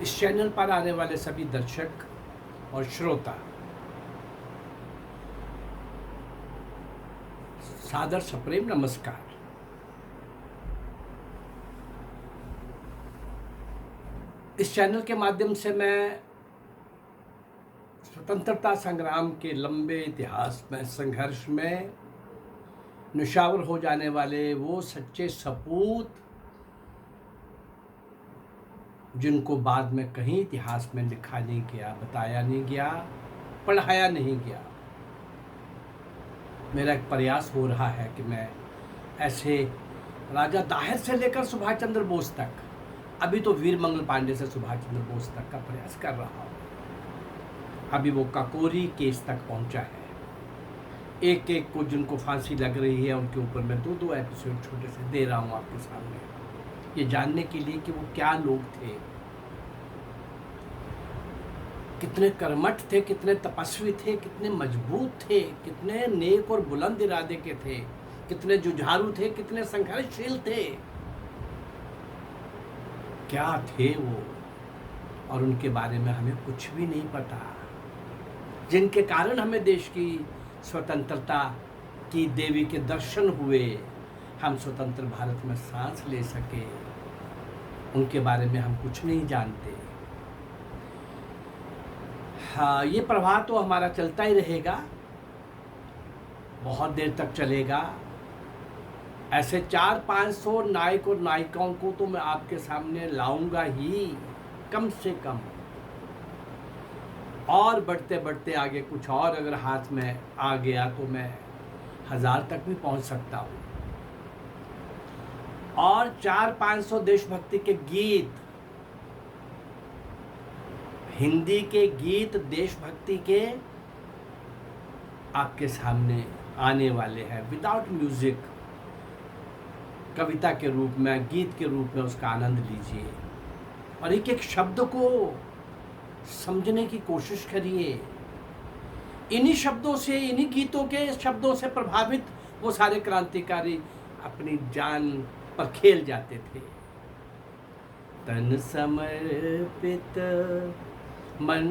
इस चैनल पर आने वाले सभी दर्शक और श्रोता सादर सप्रेम नमस्कार। इस चैनल के माध्यम से मैं स्वतंत्रता संग्राम के लंबे इतिहास में, संघर्ष में निशावर हो जाने वाले वो सच्चे सपूत जिनको बाद में कहीं इतिहास में लिखा नहीं गया, बताया नहीं गया, पढ़ाया नहीं गया, मेरा एक प्रयास हो रहा है कि मैं ऐसे राजा दाहिर से लेकर सुभाष चंद्र बोस तक, अभी तो वीर मंगल पांडे से सुभाष चंद्र बोस तक का प्रयास कर रहा हूँ। अभी वो काकोरी केस तक पहुंचा है। एक एक को जिनको फांसी लग रही है उनके ऊपर मैं दो एपिसोड छोटे से दे रहा हूँ आपके सामने, ये जानने के लिए कि वो क्या लोग थे, कितने कर्मठ थे, कितने तपस्वी थे, कितने मजबूत थे, कितने नेक और बुलंद इरादे के थे, कितने जुझारू थे, कितने संघर्षशील थे, क्या थे वो। और उनके बारे में हमें कुछ भी नहीं पता, जिनके कारण हमें देश की स्वतंत्रता की देवी के दर्शन हुए, हम स्वतंत्र भारत में सांस ले सके, उनके बारे में हम कुछ नहीं जानते। हाँ, ये प्रवाह तो हमारा चलता ही रहेगा, बहुत देर तक चलेगा। ऐसे 400-500 नायक और नायिकाओं को तो मैं आपके सामने लाऊंगा ही, कम से कम। और बढ़ते बढ़ते आगे कुछ और अगर हाथ में आ गया तो मैं 1000 तक भी पहुंच सकता हूं। और 400-500 देशभक्ति के गीत, हिंदी के गीत देशभक्ति के आपके सामने आने वाले हैं, विदाउट म्यूजिक, कविता के रूप में, गीत के रूप में उसका आनंद लीजिए और एक एक शब्द को समझने की कोशिश करिए। इन्हीं शब्दों से, इन्हीं गीतों के शब्दों से प्रभावित वो सारे क्रांतिकारी अपनी जान पर खेल जाते थे। तन समर्पित, मन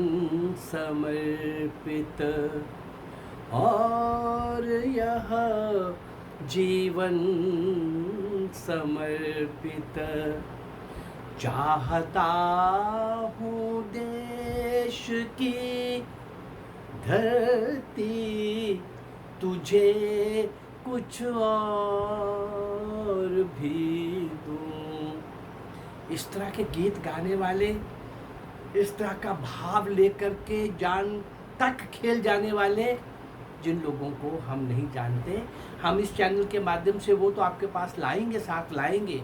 समर्पित और यह जीवन समर्पित, चाहता हूँ देश की धरती तुझे कुछ और भी दूँ। इस तरह के गीत गाने वाले, इस तरह का भाव लेकर के जान तक खेल जाने वाले जिन लोगों को हम नहीं जानते, हम इस चैनल के माध्यम से वो तो आपके पास लाएंगे, साथ लाएंगे।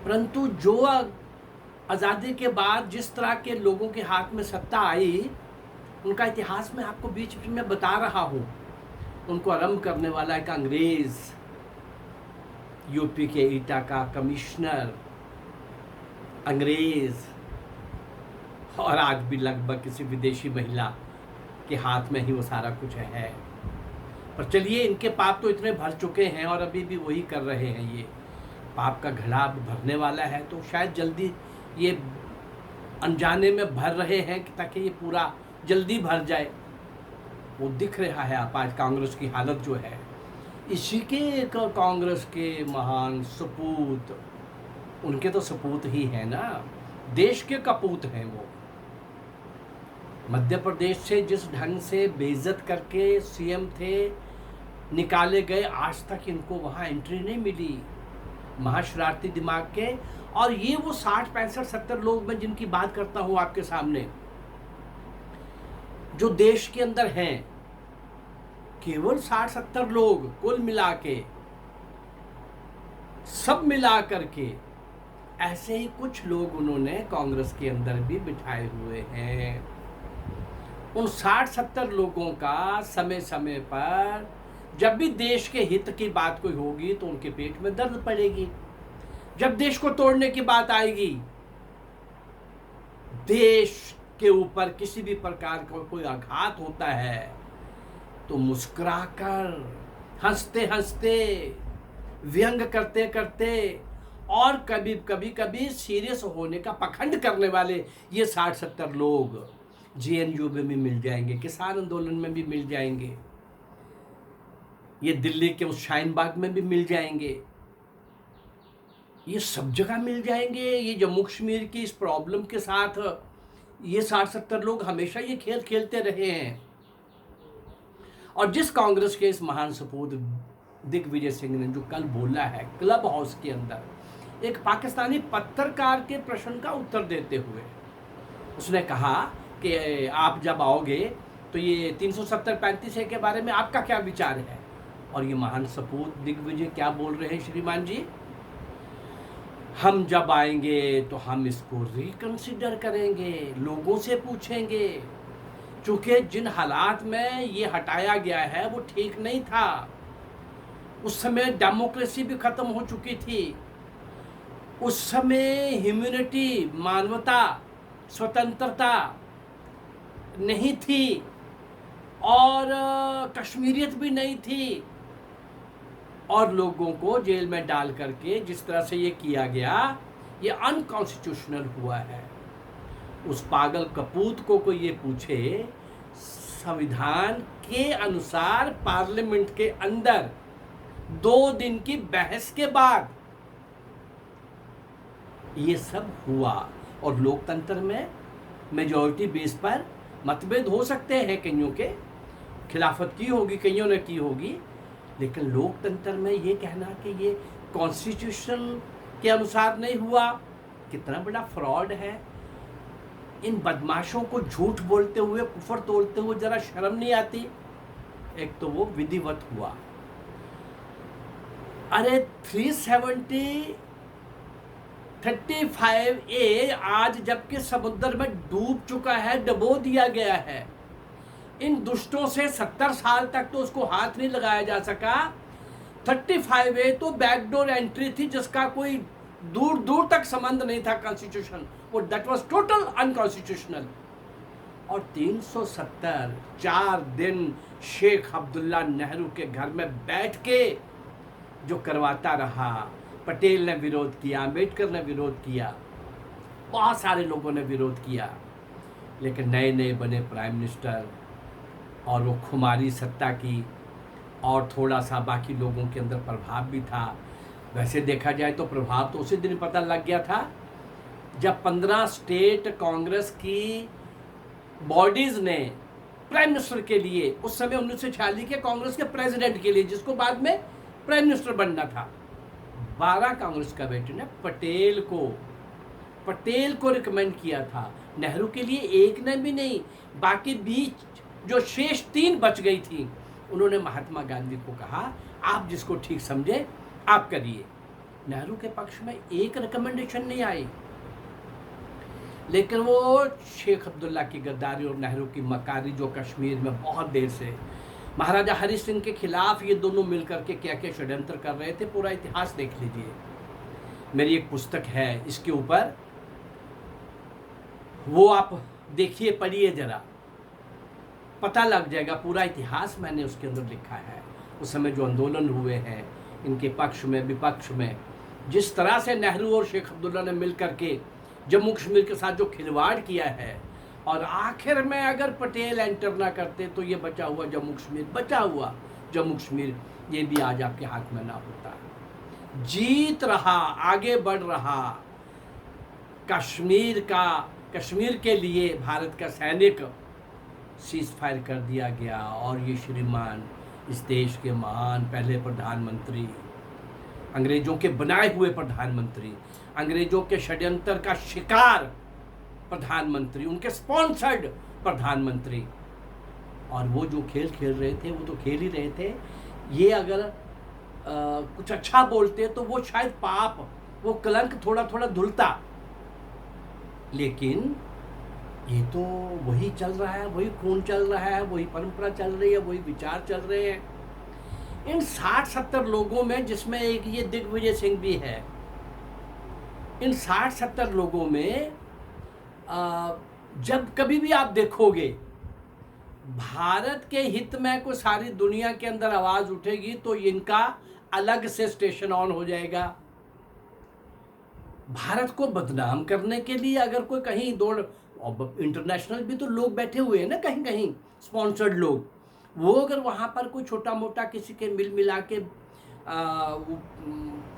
परंतु जो आज़ादी के बाद जिस तरह के लोगों के हाथ में सत्ता आई, उनका इतिहास मैं आपको बीच बीच में बता रहा हूँ। उनको आरंभ करने वाला एक अंग्रेज, यूपी के ईटा का कमिश्नर अंग्रेज, और आज भी लगभग किसी विदेशी महिला के हाथ में ही वो सारा कुछ है। पर चलिए, इनके पाप तो इतने भर चुके हैं और अभी भी वही कर रहे हैं। ये पाप का घड़ा भरने वाला है, तो शायद जल्दी ये अनजाने में भर रहे हैं ताकि ये पूरा जल्दी भर जाए। वो दिख रहा है आप आज कांग्रेस की हालत जो है, इसी के कांग्रेस के महान सपूत, उनके तो सपूत ही है ना, देश के कपूत हैं वो। मध्य प्रदेश से जिस ढंग से बेइज्जत करके सीएम थे निकाले गए, आज तक इनको वहाँ एंट्री नहीं मिली, महाशरारती दिमाग के। और ये वो 60, 65, 70 लोग मैं जिनकी बात करता हूँ आपके सामने, जो देश के अंदर हैं, केवल 60-70 लोग कुल मिला के, सब मिला करके ऐसे ही कुछ लोग उन्होंने कांग्रेस के अंदर भी बिठाए हुए हैं। उन 60-70 लोगों का समय समय पर जब भी देश के हित की बात कोई होगी तो उनके पेट में दर्द पड़ेगी। जब देश को तोड़ने की बात आएगी, देश के ऊपर किसी भी प्रकार का कोई आघात होता है, तो मुस्कुराकर, हंसते हंसते, व्यंग करते करते और कभी कभी सीरियस होने का पखंड करने वाले ये 60-70 लोग जेएनयू में भी मिल जाएंगे, किसान आंदोलन में भी मिल जाएंगे, ये दिल्ली के उस शाहीन बाग में भी मिल जाएंगे, ये सब जगह मिल जाएंगे। ये जम्मू कश्मीर की इस प्रॉब्लम के साथ ये 60-70 लोग हमेशा ये खेल खेलते रहे हैं। और जिस कांग्रेस के इस महान सपूत दिग्विजय सिंह ने जो कल बोला है क्लब हाउस के अंदर एक पाकिस्तानी पत्रकार के प्रश्न का उत्तर देते हुए, उसने कहा कि आप जब आओगे तो ये 370-35 के बारे में आपका क्या विचार है। और ये महान सपूत दिग्विजय क्या बोल रहे हैं श्रीमान जी, हम जब आएंगे तो हम इसको रिकंसिडर करेंगे, लोगों से पूछेंगे, क्योंकि जिन हालात में ये हटाया गया है वो ठीक नहीं था। उस समय डेमोक्रेसी भी खत्म हो चुकी थी, उस समय ह्यूमैनिटी, मानवता, स्वतंत्रता नहीं थी और कश्मीरियत भी नहीं थी। और लोगों को जेल में डाल करके जिस तरह से ये किया गया, ये अनकॉन्स्टिट्यूशनल हुआ है। उस पागल कपूत को कोई ये पूछे, संविधान के अनुसार पार्लियामेंट के अंदर 2 दिन की बहस के बाद ये सब हुआ। और लोकतंत्र में मेजॉरिटी बेस पर मतभेद हो सकते हैं, कईयों के खिलाफत की होगी, कईयों ने की होगी, लेकिन लोकतंत्र में ये कहना कि ये कॉन्स्टिट्यूशन के अनुसार नहीं हुआ, कितना बड़ा फ्रॉड है। इन बदमाशों को झूठ बोलते हुए, कुफर तोड़ते हुए जरा शर्म नहीं आती। एक तो वो विधिवत हुआ, अरे 335A आज जबकि समुद्र में डूब चुका है, डबो दिया गया है, इन दुष्टों से 70 साल तक तो उसको हाथ नहीं लगाया जा सका। 35A तो बैकडोर एंट्री थी जिसका कोई दूर दूर तक संबंध नहीं था कॉन्स्टिट्यूशन, वो दैट वाज टोटल अनकॉन्स्टिट्यूशनल। और 370 4 दिन शेख अब्दुल्ला नेहरू के घर में बैठ के जो करवाता रहा, पटेल ने विरोध किया, अम्बेडकर ने विरोध किया, बहुत सारे लोगों ने विरोध किया, लेकिन नए नए बने प्राइम मिनिस्टर और वो खुमारी सत्ता की और थोड़ा सा बाकी लोगों के अंदर प्रभाव भी था। वैसे देखा जाए तो प्रभाव तो उसी दिन पता लग गया था जब 15 स्टेट कांग्रेस की बॉडीज ने प्राइम मिनिस्टर के लिए, उस समय 1946 के कांग्रेस के प्रेसिडेंट के लिए, जिसको बाद में प्राइम मिनिस्टर बनना था, 12 कांग्रेस कमेटी ने पटेल को रिकमेंड किया था। नेहरू के लिए एक ने भी नहीं, बाकी बीच जो शेष 3 बच गई थी, उन्होंने महात्मा गांधी को कहा आप जिसको ठीक समझे आप करिए। नेहरू के पक्ष में एक रिकमेंडेशन नहीं आई, लेकिन वो शेख अब्दुल्ला की गद्दारी और नेहरू की मकारी जो कश्मीर में बहुत देर से महाराजा हरि सिंह के खिलाफ ये दोनों मिलकर के क्या क्या षड्यंत्र कर रहे थे, पूरा इतिहास देख लीजिए। मेरी एक पुस्तक है इसके ऊपर, वो आप देखिए, पढ़िए जरा, पता लग जाएगा पूरा इतिहास मैंने उसके अंदर लिखा है। उस समय जो आंदोलन हुए हैं इनके पक्ष में विपक्ष में, जिस तरह से नेहरू और शेख अब्दुल्ला ने मिलकर के जम्मू कश्मीर के साथ जो खिलवाड़ किया है, और आखिर में अगर पटेल एंटर ना करते तो ये बचा हुआ जम्मू कश्मीर ये भी आज आपके हाथ में ना होता। जीत रहा, आगे बढ़ रहा कश्मीर के लिए भारत का सैनिक सीज फायर कर दिया गया। और ये श्रीमान इस देश के महान पहले प्रधानमंत्री, अंग्रेजों के बनाए हुए प्रधानमंत्री, अंग्रेजों के षड्यंत्र का शिकार प्रधानमंत्री, उनके स्पॉन्सर्ड प्रधानमंत्री, और वो जो खेल खेल रहे थे वो तो खेल ही रहे थे। ये अगर कुछ अच्छा बोलते तो वो शायद पाप, वो कलंक थोड़ा थोड़ा धुलता, लेकिन ये तो वही चल रहा है, वही खून चल रहा है, वही परंपरा चल रही है, वही विचार चल रहे हैं। इन 60-70 लोगों में, जिसमें एक ये दिग्विजय सिंह भी है, इन 60-70 लोगों में जब कभी भी आप देखोगे भारत के हित में कोई सारी दुनिया के अंदर आवाज उठेगी तो इनका अलग से स्टेशन ऑन हो जाएगा। भारत को बदनाम करने के लिए अगर कोई कहीं दौड़, इंटरनेशनल भी तो लोग बैठे हुए हैं ना कहीं कहीं, स्पॉन्सर्ड लोग, वो अगर वहाँ पर कोई छोटा मोटा किसी के मिल मिला के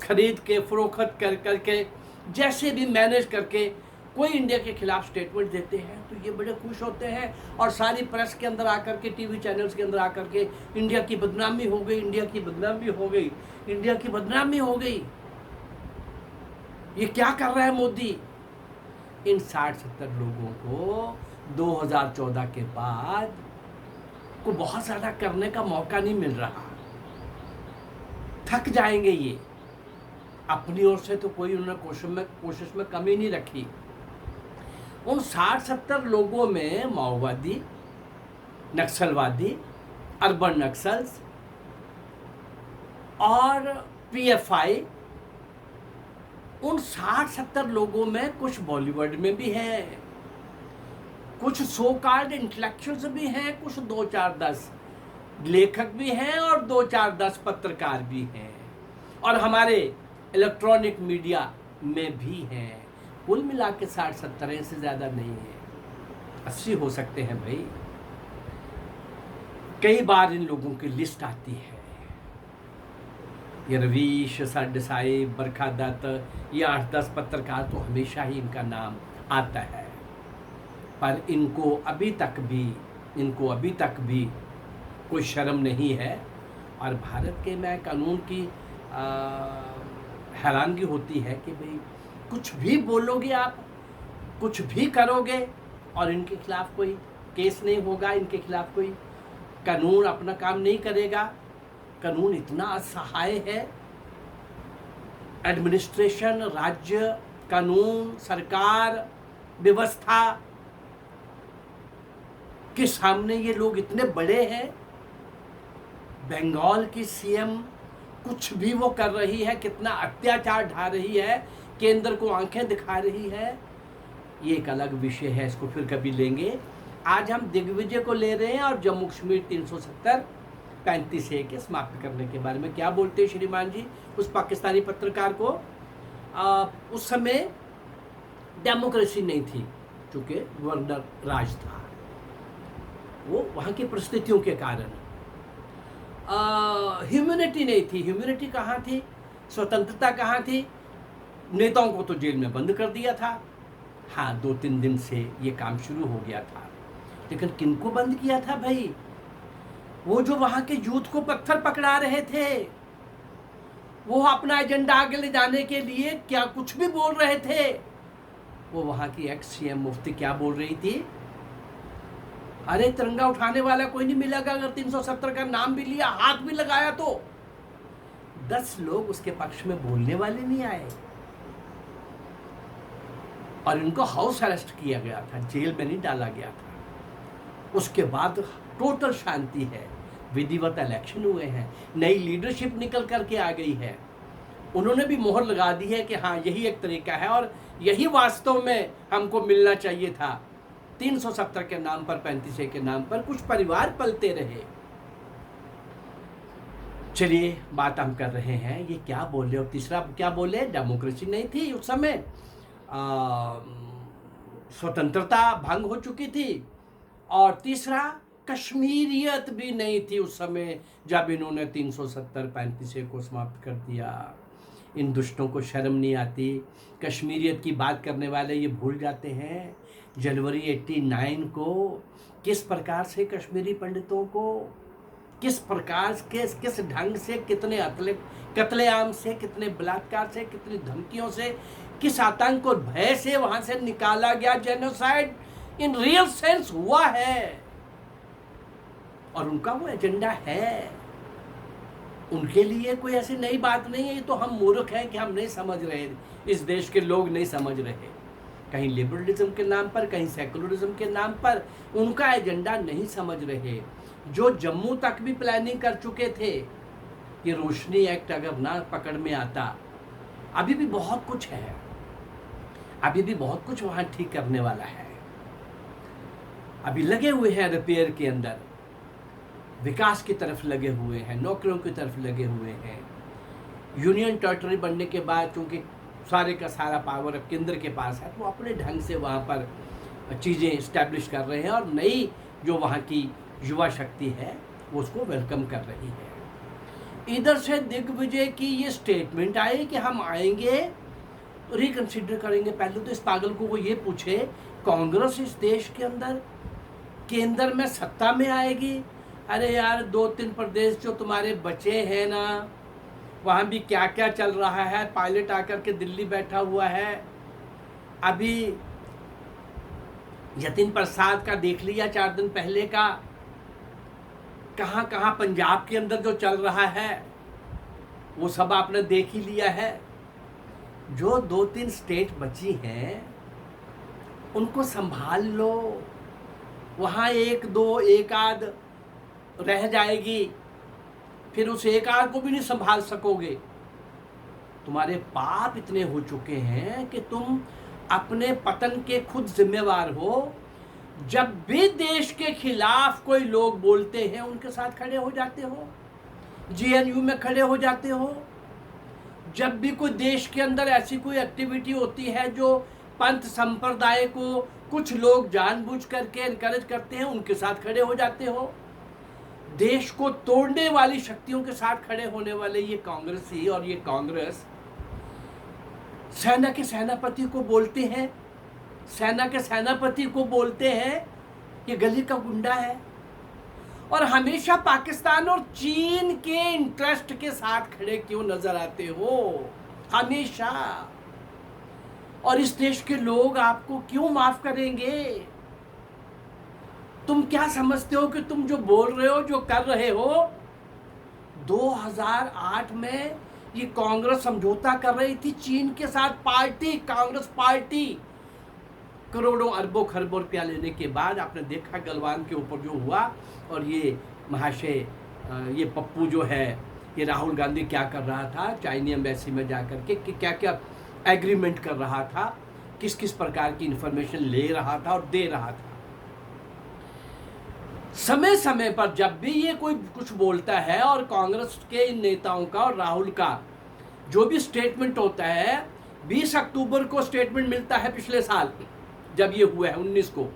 खरीद के फरोख्त कर करके जैसे भी मैनेज करके कोई इंडिया के खिलाफ स्टेटमेंट देते हैं तो ये बड़े खुश होते हैं, और सारी प्रेस के अंदर आकर के, टीवी चैनल्स के अंदर आकर के, इंडिया की बदनामी हो गई, इंडिया की बदनामी हो गई, इंडिया की बदनामी हो गई। ये क्या कर रहा है मोदी? इन 60-70 लोगों को 2014 के बाद को बहुत ज़्यादा करने का मौका नहीं मिल रहा, थक जाएंगे ये। अपनी ओर से तो कोई उन्होंने कोशिश में कमी नहीं रखी। उन 60-70 लोगों में माओवादी, नक्सलवादी, अर्बन नक्सल्स और पीएफआई, उन 60-70 लोगों में कुछ बॉलीवुड में भी हैं, कुछ सो कॉल्ड इंटेलेक्चुअल्स भी हैं, कुछ 2-4-10 लेखक भी हैं और 2-4-10 पत्रकार भी हैं, और हमारे इलेक्ट्रॉनिक मीडिया में भी हैं। कुल मिला के 60-70 से ज़्यादा नहीं है, 80 हो सकते हैं भाई। कई बार इन लोगों की लिस्ट आती है, ये रवीश, सरदेसाई, बरखा दत्त, ये 8-10 पत्रकार तो हमेशा ही इनका नाम आता है, पर इनको अभी तक भी कोई शर्म नहीं है। और भारत के में कानून की हैरानगी होती है कि भाई कुछ भी बोलोगे आप, कुछ भी करोगे और इनके खिलाफ कोई केस नहीं होगा, इनके खिलाफ कोई कानून अपना काम नहीं करेगा। कानून इतना असहाय है, एडमिनिस्ट्रेशन, राज्य, कानून, सरकार, व्यवस्था के सामने ये लोग इतने बड़े हैं। बंगाल की सीएम कुछ भी वो कर रही है, कितना अत्याचार ढा रही है, केंद्र को आंखें दिखा रही है, ये एक अलग विषय है, इसको फिर कभी लेंगे। आज हम दिग्विजय को ले रहे हैं और जम्मू कश्मीर 370-35A के समाप्त करने के बारे में क्या बोलते हैं श्रीमान जी उस पाकिस्तानी पत्रकार को? उस समय डेमोक्रेसी नहीं थी, चूँकि गवर्नर राज था, वो वहाँ की परिस्थितियों के कारण। ह्यूमैनिटी नहीं थी। ह्यूमैनिटी कहाँ थी? स्वतंत्रता कहाँ थी? नेताओं को तो जेल में बंद कर दिया था। हाँ, 2-3 दिन से ये काम शुरू हो गया था, लेकिन किनको बंद किया था भाई? वो जो वहाँ के यूथ को पत्थर पकड़ा रहे थे, वो अपना एजेंडा आगे ले जाने के लिए क्या कुछ भी बोल रहे थे। वो वहाँ की एक्स सीएम मुफ्ती क्या बोल रही थी? अरे तिरंगा उठाने वाला कोई नहीं मिलेगा, अगर 370 का नाम भी लिया, हाथ भी लगाया तो 10 लोग उसके पक्ष में बोलने वाले नहीं आए, और इनको हाउस अरेस्ट किया गया था, जेल में नहीं डाला गया था। उसके बाद टोटल शांति है, विधिवत इलेक्शन हुए हैं, नई लीडरशिप निकल करके आ गई है, उन्होंने भी मोहर लगा दी है कि हाँ यही एक तरीका है और यही वास्तव में हमको मिलना चाहिए था। 370 के नाम पर, 35A के नाम पर कुछ परिवार पलते रहे। चलिए, बात हम कर रहे हैं ये क्या बोले, और तीसरा क्या बोले? डेमोक्रेसी नहीं थी उस समय, स्वतंत्रता भंग हो चुकी थी, और तीसरा कश्मीरियत भी नहीं थी उस समय जब इन्होंने 370-35A को समाप्त कर दिया। इन दुष्टों को शर्म नहीं आती। कश्मीरियत की बात करने वाले ये भूल जाते हैं जनवरी 89 को किस प्रकार से कश्मीरी पंडितों को, किस प्रकार के, किस ढंग से, कितने कत्लेआम से, कितने बलात्कार से, कितनी धमकियों से, किस आतंक और भय से वहां से निकाला गया। जेनोसाइड इन रियल सेंस हुआ है, और उनका वो एजेंडा है। उनके लिए कोई ऐसी नई बात नहीं है। ये तो हम मूर्ख हैं कि हम नहीं समझ रहे, इस देश के लोग नहीं समझ रहे। कहीं लिबरलिज्म के नाम पर, कहीं सेकुलरिज्म के नाम पर उनका एजेंडा नहीं समझ रहे। जो जम्मू तक भी प्लानिंग कर चुके थे, ये रोशनी एक्ट अगर ना पकड़ में आता, अभी भी बहुत कुछ है, अभी भी बहुत कुछ वहाँ ठीक करने वाला है। अभी लगे हुए हैं रिपेयर के अंदर, विकास की तरफ लगे हुए हैं, नौकरियों की तरफ लगे हुए हैं। यूनियन टेरिटरी बनने के बाद, क्योंकि सारे का सारा पावर अब केंद्र के पास है, तो वो अपने ढंग से वहाँ पर चीज़ें इस्टेब्लिश कर रहे हैं और नई जो वहाँ की युवा शक्ति है वो उसको वेलकम कर रही है। इधर से दिग्विजय की ये स्टेटमेंट आई कि हम आएंगे तो रिकन्सिडर करेंगे। पहले तो इस पागल को वो ये पूछे, कांग्रेस इस देश के अंदर केंद्र में सत्ता में आएगी? अरे यार, 2-3 प्रदेश जो तुम्हारे बचे हैं ना, वहाँ भी क्या क्या चल रहा है। पायलट आकर के दिल्ली बैठा हुआ है। अभी यतीन प्रसाद का देख लिया 4 दिन पहले का, कहाँ कहाँ पंजाब के अंदर जो चल रहा है वो सब आपने देख ही लिया है। जो 2-3 स्टेट बची हैं उनको संभाल लो। वहाँ 1-2 एक आध रह जाएगी, फिर उस एक आध को भी नहीं संभाल सकोगे। तुम्हारे पाप इतने हो चुके हैं कि तुम अपने पतन के खुद जिम्मेवार हो। जब भी देश के खिलाफ कोई लोग बोलते हैं उनके साथ खड़े हो जाते हो, जेएनयू में खड़े हो जाते हो। जब भी कोई देश के अंदर ऐसी कोई एक्टिविटी होती है जो पंथ संप्रदाय को कुछ लोग जानबूझ करके एनकरेज करते हैं, उनके साथ खड़े हो जाते हो। देश को तोड़ने वाली शक्तियों के साथ खड़े होने वाले ये कांग्रेसी और ये कांग्रेस सेना के सेनापति को बोलते हैं, सेना के सेनापति को बोलते हैं ये गली का गुंडा है। और हमेशा पाकिस्तान और चीन के इंटरेस्ट के साथ खड़े क्यों नजर आते हो? हमेशा। और इस देश के लोग आपको क्यों माफ करेंगे? तुम क्या समझते हो कि तुम जो बोल रहे हो, जो कर रहे हो? 2008 में ये कांग्रेस समझौता कर रही थी चीन के साथ, पार्टी, कांग्रेस पार्टी। करोड़ों अरबों खरबों रुपया लेने के बाद आपने देखा गलवान के ऊपर जो हुआ। और ये महाशय, ये पप्पू जो है, ये राहुल गांधी क्या कर रहा था चाइनी एम्बेसी में जाकर के, कि क्या क्या एग्रीमेंट कर रहा था, किस किस प्रकार की इंफॉर्मेशन ले रहा था और दे रहा था। समय समय पर जब भी ये कोई कुछ बोलता है और कांग्रेस के इन नेताओं का और राहुल का जो भी स्टेटमेंट होता है, 20 अक्टूबर को स्टेटमेंट मिलता है पिछले साल जब ये हुआ है, 19 को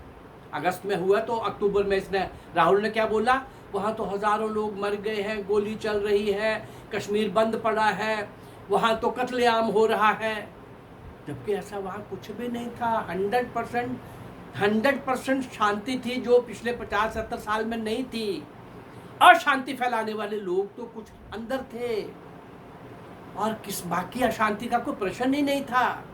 अगस्त में हुआ, तो अक्टूबर में इसने राहुल ने क्या बोला, वहाँ तो हज़ारों लोग मर गए हैं, गोली चल रही है, कश्मीर बंद पड़ा है, वहाँ तो कत्लेआम हो रहा है। जबकि ऐसा वहाँ कुछ भी नहीं था। 100% शांति थी जो पिछले 50-70 साल में नहीं थी। और शांति फैलाने वाले लोग तो कुछ अंदर थे और किस बाकी अशांति का कोई प्रश्न ही नहीं था।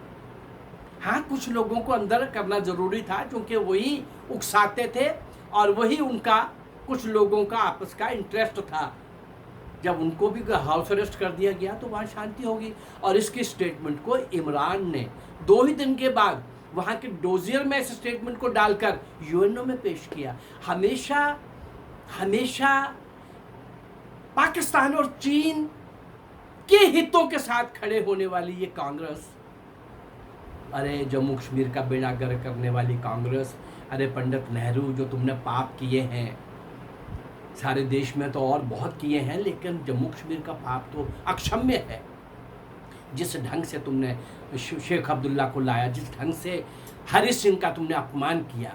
हाँ, कुछ लोगों को अंदर करना जरूरी था क्योंकि वही उकसाते थे और वही उनका कुछ लोगों का आपस का इंटरेस्ट था। जब उनको भी हाउस अरेस्ट कर दिया गया तो वहाँ शांति होगी। और इसके स्टेटमेंट को इमरान ने 2 ही दिन के बाद वहाँ के डोजियर में इस स्टेटमेंट को डालकर यूएनओ में पेश किया। हमेशा हमेशा पाकिस्तान और चीन के हितों के साथ खड़े होने वाली ये कांग्रेस, अरे जम्मू कश्मीर का बेड़ा गर्क करने वाली कांग्रेस, अरे पंडित नेहरू जो तुमने पाप किए हैं सारे देश में तो और बहुत किए हैं, लेकिन जम्मू कश्मीर का पाप तो अक्षम्य है। जिस ढंग से तुमने शेख अब्दुल्ला को लाया, जिस ढंग से हरि सिंह का तुमने अपमान किया,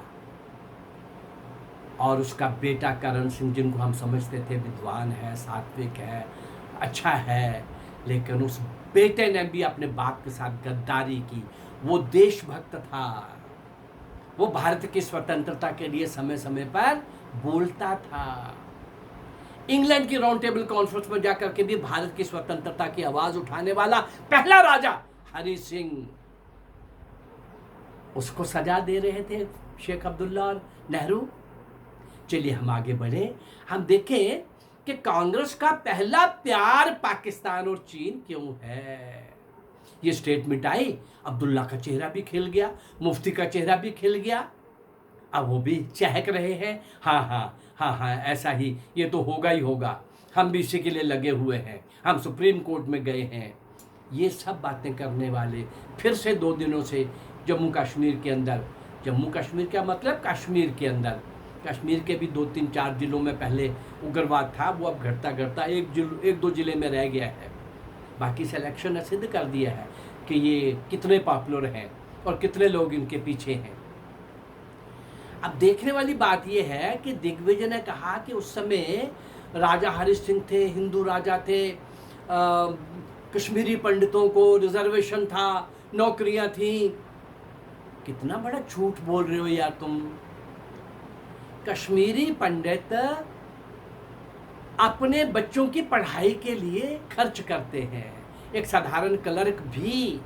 और उसका बेटा करण सिंह जिनको हम समझते थे विद्वान है, सात्विक है, अच्छा है, लेकिन उस बेटे ने भी अपने बाप के साथ गद्दारी की। वो देशभक्त था, वो भारत की स्वतंत्रता के लिए समय समय पर बोलता था। इंग्लैंड की राउंड टेबल कॉन्फ्रेंस में जाकर के भी भारत की स्वतंत्रता की आवाज उठाने वाला पहला राजा हरि सिंह, उसको सजा दे रहे थे शेख अब्दुल्ला और नेहरू। चलिए हम आगे बढ़े, हम देखें कि कांग्रेस का पहला प्यार पाकिस्तान और चीन क्यों है। ये स्टेटमेंट आई, अब्दुल्ला का चेहरा भी खिल गया, मुफ्ती का चेहरा भी खिल गया। अब वो भी चहक रहे हैं, हाँ हाँ हाँ हाँ ऐसा ही, ये तो होगा ही होगा, हम भी इसी के लिए लगे हुए हैं, हम सुप्रीम कोर्ट में गए हैं। ये सब बातें करने वाले फिर से 2 दिनों से जम्मू कश्मीर के अंदर, जम्मू कश्मीर का मतलब कश्मीर के अंदर, कश्मीर के भी 2-3-4 जिलों में पहले उग्रवाद था, वो अब घटता घटता 1-2 जिले में रह गया है। बाकी सिलेक्शन ने सिद्ध कर दिया है कि ये कितने पॉपुलर हैं और कितने लोग इनके पीछे हैं। अब देखने वाली बात ये है कि दिग्विजय ने कहा कि उस समय राजा हरि सिंह थे, हिंदू राजा थे, कश्मीरी पंडितों को रिजर्वेशन था, नौकरियां थी। कितना बड़ा झूठ बोल रहे हो यार तुम। कश्मीरी पंडित अपने बच्चों की पढ़ाई के लिए खर्च करते हैं। एक साधारण क्लर्क भी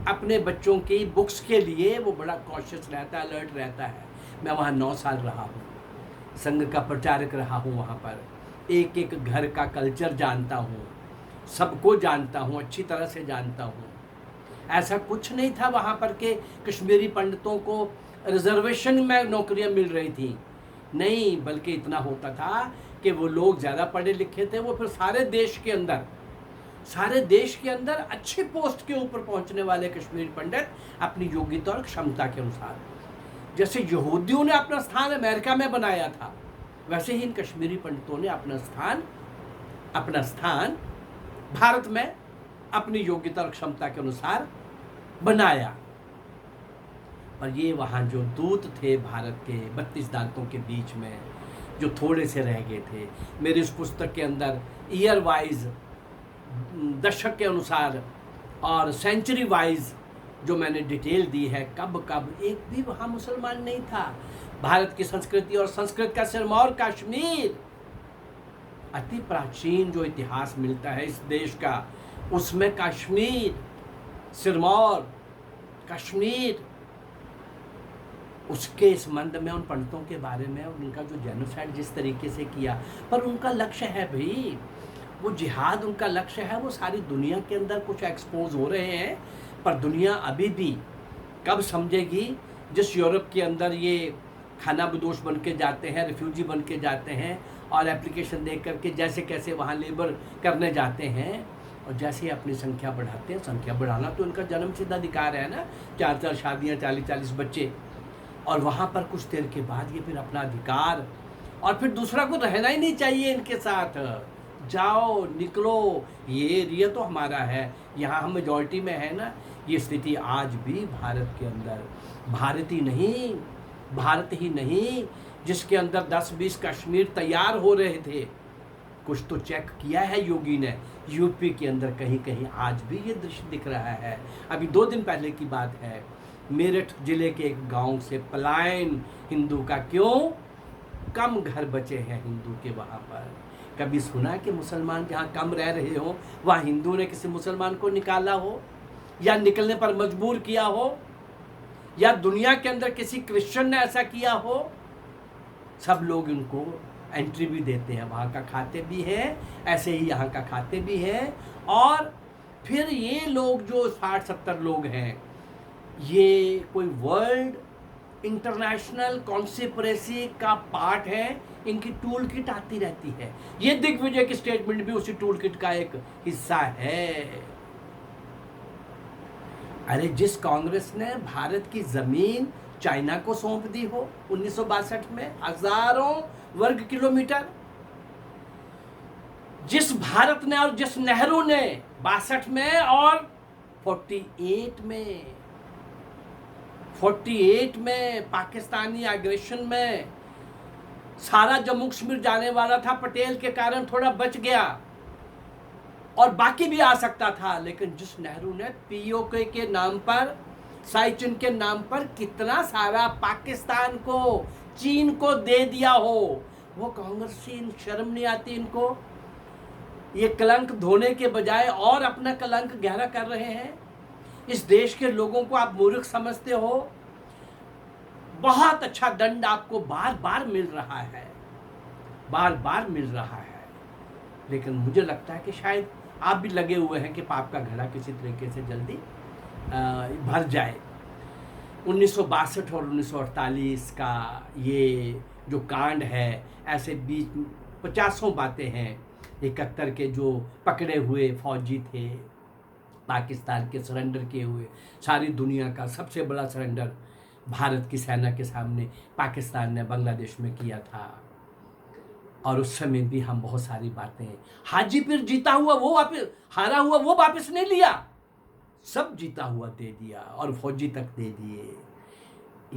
अपने बच्चों की बुक्स के लिए वो बड़ा कॉशियस रहता है, अलर्ट रहता है। मैं वहाँ 9 साल रहा हूँ, संघ का प्रचारक रहा हूँ, वहाँ पर एक एक घर का कल्चर जानता हूँ, सबको जानता हूँ, अच्छी तरह से जानता हूँ। ऐसा कुछ नहीं था वहाँ पर के कश्मीरी पंडितों को रिजर्वेशन में नौकरियाँ मिल रही थी, नहीं, बल्कि इतना होता था कि वो लोग ज़्यादा पढ़े लिखे थे, वो फिर सारे देश के अंदर अच्छे पोस्ट के ऊपर पहुँचने वाले कश्मीरी पंडित अपनी योग्यता और क्षमता के अनुसार, जैसे यहूदियों ने अपना स्थान अमेरिका में बनाया था, वैसे ही इन कश्मीरी पंडितों ने अपना स्थान भारत में अपनी योग्यता और क्षमता के अनुसार बनाया। और ये वहाँ जो दूत थे भारत के 32 दांतों के बीच में, जो थोड़े से रह गए थे, मेरी उस पुस्तक के अंदर ईयर वाइज, दशक के अनुसार और सेंचुरी वाइज जो मैंने डिटेल दी है, कब कब एक भी वहाँ मुसलमान नहीं था। भारत की संस्कृति और संस्कृत का सिरमौर कश्मीर, अति प्राचीन जो इतिहास मिलता है इस देश का, उसमें कश्मीर, सिरमौर, कश्मीर, उसके संबंध में उन पंडितों के बारे में उनका जो जेनोसाइड जिस तरीके से किया, पर उनका लक्ष्य है भाई, वो जिहाद उनका लक्ष्य है। वो सारी दुनिया के अंदर कुछ एक्सपोज हो रहे हैं, पर दुनिया अभी भी कब समझेगी, जिस यूरोप के अंदर ये खाना बदोश बन के जाते हैं, रिफ्यूजी बन के जाते हैं और एप्लीकेशन दे करके जैसे कैसे वहाँ लेबर करने जाते हैं, और जैसे ही अपनी संख्या बढ़ाते हैं, संख्या बढ़ाना तो उनका जन्मसिद्ध अधिकार है ना, 4-4 शादियाँ, 40-40 बच्चे, और वहाँ पर कुछ देर के बाद ये फिर अपना अधिकार, और फिर दूसरा को रहना ही नहीं चाहिए इनके साथ, जाओ निकलो, ये एरिया तो हमारा है, यहाँ हम मेजॉरिटी में है ना। ये स्थिति आज भी भारत के अंदर, भारत ही नहीं जिसके अंदर 10-20 कश्मीर तैयार हो रहे थे, कुछ तो चेक किया है योगी ने, यूपी के अंदर कहीं कहीं आज भी ये दृश्य दिख रहा है। अभी 2 दिन पहले की बात है, मेरठ जिले के एक गांव से पलायन हिंदू का, क्यों, कम घर बचे हैं हिंदू के वहाँ पर। कभी सुना कि मुसलमान जहाँ कम रह रहे हो वहाँ हिंदू ने किसी मुसलमान को निकाला हो, या निकलने पर मजबूर किया हो, या दुनिया के अंदर किसी क्रिश्चियन ने ऐसा किया हो? सब लोग इनको एंट्री भी देते हैं, वहाँ का खाते भी हैं, ऐसे ही यहाँ का खाते भी हैं। और फिर ये लोग जो 60-70 लोग हैं, ये कोई वर्ल्ड इंटरनेशनल कॉन्स्पिरेसी का पार्ट है, इनकी टूल किट आती रहती है। ये दिग्विजय की स्टेटमेंट भी उसी टूल किट का एक हिस्सा है। अरे जिस कांग्रेस ने भारत की जमीन चाइना को सौंप दी हो 1962 में, हजारों वर्ग किलोमीटर, जिस भारत ने और जिस नेहरू ने 62 में और 48 में पाकिस्तानी एग्रेशन में सारा जम्मू कश्मीर जाने वाला था, पटेल के कारण थोड़ा बच गया और बाकी भी आ सकता था, लेकिन जिस नेहरू ने पीओके के नाम पर, साइचिन के नाम पर कितना सारा पाकिस्तान को, चीन को दे दिया हो, वो कांग्रेसी शर्म नहीं आती इनको? ये कलंक धोने के बजाय और अपना कलंक गहरा कर रहे हैं। इस देश के लोगों को आप मूर्ख समझते हो। बहुत अच्छा दंड आपको बार बार मिल रहा है, लेकिन मुझे लगता है कि शायद आप भी लगे हुए हैं कि पाप का घड़ा किसी तरीके से जल्दी भर जाए। 1962 और 1948 का ये जो कांड है, ऐसे बीच 50 बातें हैं। 71 के जो पकड़े हुए फौजी थे पाकिस्तान के, सरेंडर किए हुए, सारी दुनिया का सबसे बड़ा सरेंडर भारत की सेना के सामने पाकिस्तान ने बांग्लादेश में किया था। और उस समय भी हम बहुत सारी बातें, हाजीपुर जीता हुआ वो वापस, हारा हुआ वो वापस नहीं लिया, सब जीता हुआ दे दिया और फौजी तक दे दिए।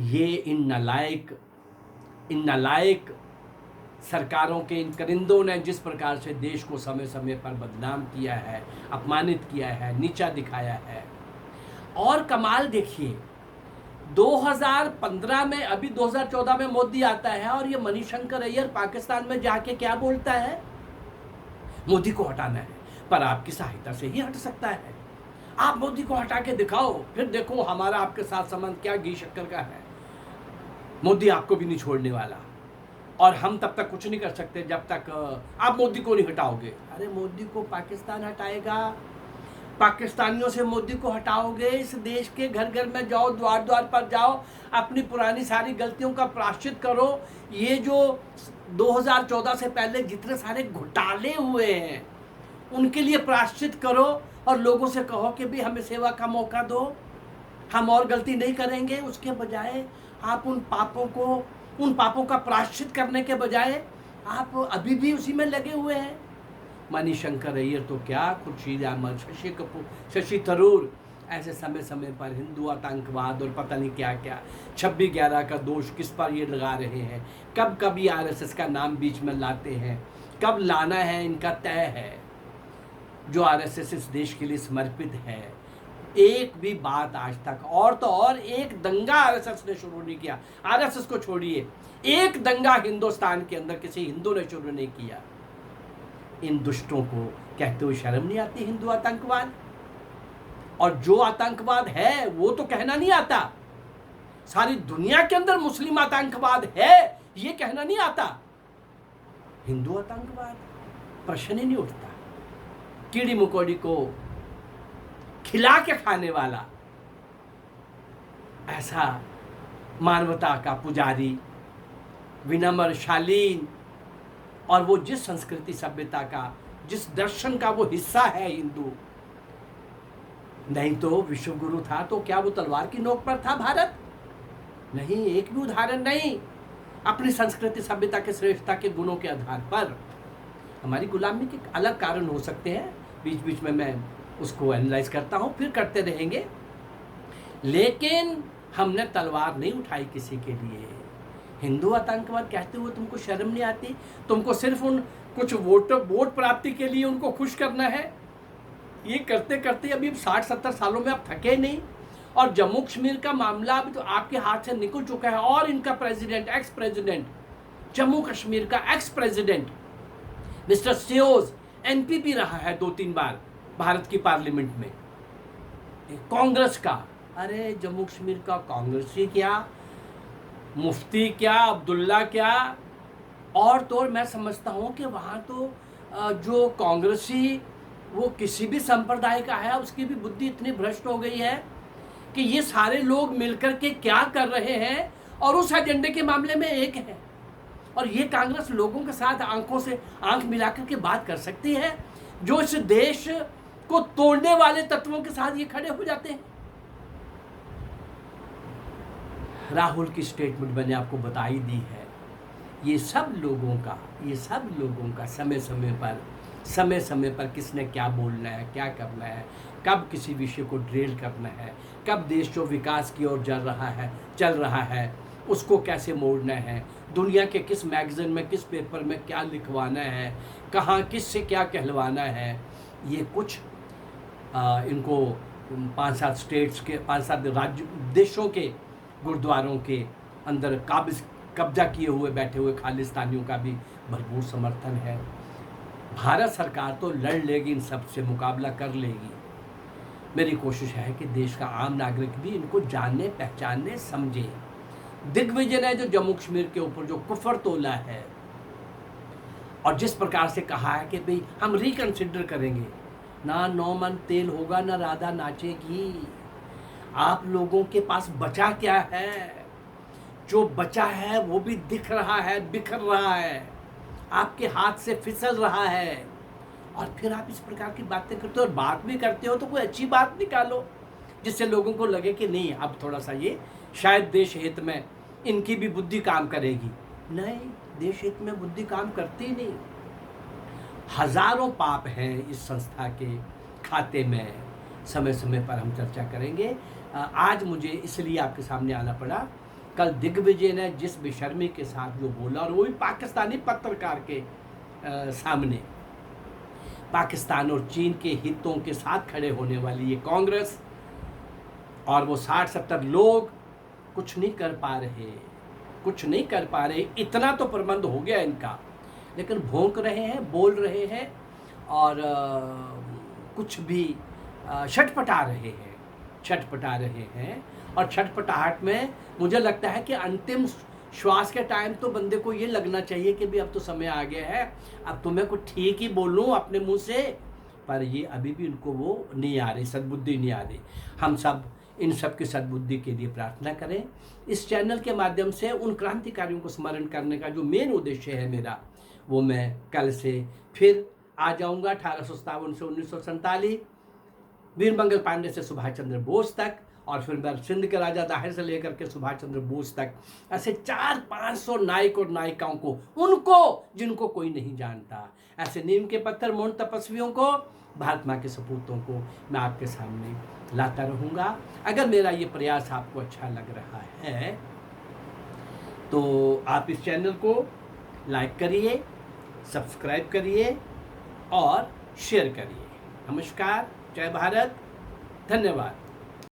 ये इन नालायक सरकारों के इन करिंदों ने जिस प्रकार से देश को समय समय पर बदनाम किया है, अपमानित किया है, नीचा दिखाया है। और कमाल देखिए, 2015 में, अभी 2014 में मोदी आता है और ये मणिशंकर अय्यर पाकिस्तान में जाके क्या बोलता है, मोदी को हटाना है, पर आपकी सहायता से ही हट सकता है। आप मोदी को हटा के दिखाओ, फिर देखो हमारा आपके साथ संबंध क्या घी शक्कर का है। मोदी आपको भी नहीं छोड़ने वाला और हम तब तक कुछ नहीं कर सकते जब तक आप मोदी को नहीं हटाओगे। अरे मोदी को पाकिस्तान हटाएगा, पाकिस्तानियों से मोदी को हटाओगे। इस देश के घर घर में जाओ, द्वार द्वार पर जाओ, अपनी पुरानी सारी गलतियों का प्रायश्चित करो। ये जो 2014 से पहले जितने सारे घोटाले हुए हैं उनके लिए प्रायश्चित करो और लोगों से कहो कि भी हमें सेवा का मौका दो, हम और गलती नहीं करेंगे। उसके बजाय आप उन पापों का प्रायश्चित करने के बजाय आप अभी भी उसी में लगे हुए हैं। मणिशंकर अय्यर तो क्या, खुर्शीद अहमद, शशि थरूर ऐसे समय समय पर हिंदू आतंकवाद और पता नहीं क्या क्या 26/11 का दोष किस पर ये लगा रहे हैं। कब कब ये आरएसएस का नाम बीच में लाते हैं, कब लाना है इनका तय है। जो आरएसएस इस देश के लिए समर्पित है, एक भी बात आज तक, और तो और एक दंगा आरएसएस ने शुरू नहीं किया। आरएसएस को छोड़िए, एक दंगा हिंदुस्तान के अंदर किसी हिंदू ने शुरू नहीं किया। इन दुष्टों को कहते हुए शर्म नहीं आती हिंदू आतंकवाद? और जो आतंकवाद है वो तो कहना नहीं आता। सारी दुनिया के अंदर मुस्लिम आतंकवाद है ये कहना नहीं आता। हिंदू आतंकवाद प्रश्न ही नहीं उठता। कीड़ी मकोड़ी को खिला के खाने वाला ऐसा मानवता का पुजारी, विनम्र, शालीन, और वो जिस संस्कृति सभ्यता का, जिस दर्शन का वो हिस्सा है हिंदू, नहीं तो विश्व गुरु था तो क्या वो तलवार की नोक पर था भारत? नहीं, एक भी उदाहरण नहीं। अपनी संस्कृति सभ्यता के श्रेष्ठता के गुणों के आधार पर हमारी गुलामी के अलग कारण हो सकते हैं, बीच बीच में मैं उसको एनालाइज करता हूँ, फिर करते रहेंगे। लेकिन हमने तलवार नहीं उठाई किसी के लिए। हिंदू आतंकवाद कहते हुए तुमको शर्म नहीं आती? तुमको सिर्फ उन कुछ वोट प्राप्ति के लिए उनको खुश करना है। ये करते करते अभी 60-70 सालों में आप थके नहीं। और जम्मू कश्मीर का मामला अभी तो आपके हाथ से निकल चुका है और इनका president, ex president, Jammu Kashmir का ex president mister CEOs MP भी रहा है 2-3 बार भारत की पार्लियामेंट में, कांग्रेस का। अरे जम्मू कश्मीर का कांग्रेसी क्या, मुफ्ती क्या, अब्दुल्ला क्या, और तो और मैं समझता हूँ कि वहाँ तो जो कांग्रेसी वो किसी भी संप्रदाय का है उसकी भी बुद्धि इतनी भ्रष्ट हो गई है कि ये सारे लोग मिलकर के क्या कर रहे हैं और उस एजेंडे के मामले में एक है। और ये कांग्रेस लोगों के साथ आंखों से आंख मिलाकर के बात कर सकती है, जो इस देश को तोड़ने वाले तत्वों के साथ ये खड़े हो जाते हैं। राहुल की स्टेटमेंट मैंने आपको बता ही दी है। ये सब लोगों का समय समय पर किसने क्या बोलना है, क्या करना है, कब किसी विषय को ड्रिल करना है, कब देश जो विकास की ओर चल रहा है उसको कैसे मोड़ना है, दुनिया के किस मैगजीन में, किस पेपर में क्या लिखवाना है, कहाँ किस से क्या कहलवाना है, ये कुछ इनको 5-7 स्टेट्स के, 5-7 राज्य देशों के गुरुद्वारों के अंदर कब्जा किए हुए बैठे हुए खालिस्तानियों का भी भरपूर समर्थन है। भारत सरकार तो लड़ लेगी, इन सब से मुकाबला कर लेगी। मेरी कोशिश है कि देश का आम नागरिक भी इनको जानने, पहचानने, समझे। दिग्विजय ने जो जम्मू कश्मीर के ऊपर जो कुफर तोला है और जिस प्रकार से कहा है कि भाई हम रिकंसिडर करेंगे, ना 9 मन तेल होगा ना राधा नाचेगी। आप लोगों के पास बचा क्या है? जो बचा है वो भी दिख रहा है, बिखर रहा है, आपके हाथ से फिसल रहा है। और फिर आप इस प्रकार की बातें करते हो और बात भी करते हो तो कोई अच्छी बात निकालो जिससे लोगों को लगे कि नहीं, अब थोड़ा सा ये शायद देश हित में इनकी भी बुद्धि काम करेगी। नहीं, देश हित में बुद्धि काम करती नहीं। हजारों पाप हैं इस संस्था के खाते में, समय समय पर हम चर्चा करेंगे। आज मुझे इसलिए आपके सामने आना पड़ा, कल दिग्विजय ने जिस बेशर्मी के साथ जो बोला, और वो भी पाकिस्तानी पत्रकार के सामने, पाकिस्तान और चीन के हितों के साथ खड़े होने वाली ये कांग्रेस और वो 60-70 लोग कुछ नहीं कर पा रहे। इतना तो प्रबंध हो गया इनका, लेकिन भौंक रहे हैं, बोल रहे हैं और कुछ भी छटपटा रहे हैं। और छटपटाहट में मुझे लगता है कि अंतिम श्वास के टाइम तो बंदे को ये लगना चाहिए कि भी अब तो समय आ गया है, अब तो मैं कुछ ठीक ही बोलूँ अपने मुंह से, पर ये अभी भी उनको वो नहीं आ रही, सद्बुद्धि नहीं आ रही। हम सब इन सब की सद्बुद्धि के लिए प्रार्थना करें। इस चैनल के माध्यम से उन क्रांतिकारियों को स्मरण करने का जो मेन उद्देश्य है मेरा, वो मैं कल से फिर आ जाऊंगा। 1857 से 1947, वीरमंगल पांडे से सुभाष चंद्र बोस तक, और फिर मैं सिंध के राजा दाहिर से लेकर के सुभाष चंद्र बोस तक, ऐसे 400-500 नायक और नायिकाओं को, उनको जिनको कोई नहीं जानता, ऐसे नीम के पत्थर मौन तपस्वियों को, भारत माँ के सपूतों को मैं आपके सामने लाता रहूँगा। अगर मेरा ये प्रयास आपको अच्छा लग रहा है तो आप इस चैनल को लाइक करिए, सब्सक्राइब करिए और शेयर करिए। नमस्कार, जय भारत, धन्यवाद।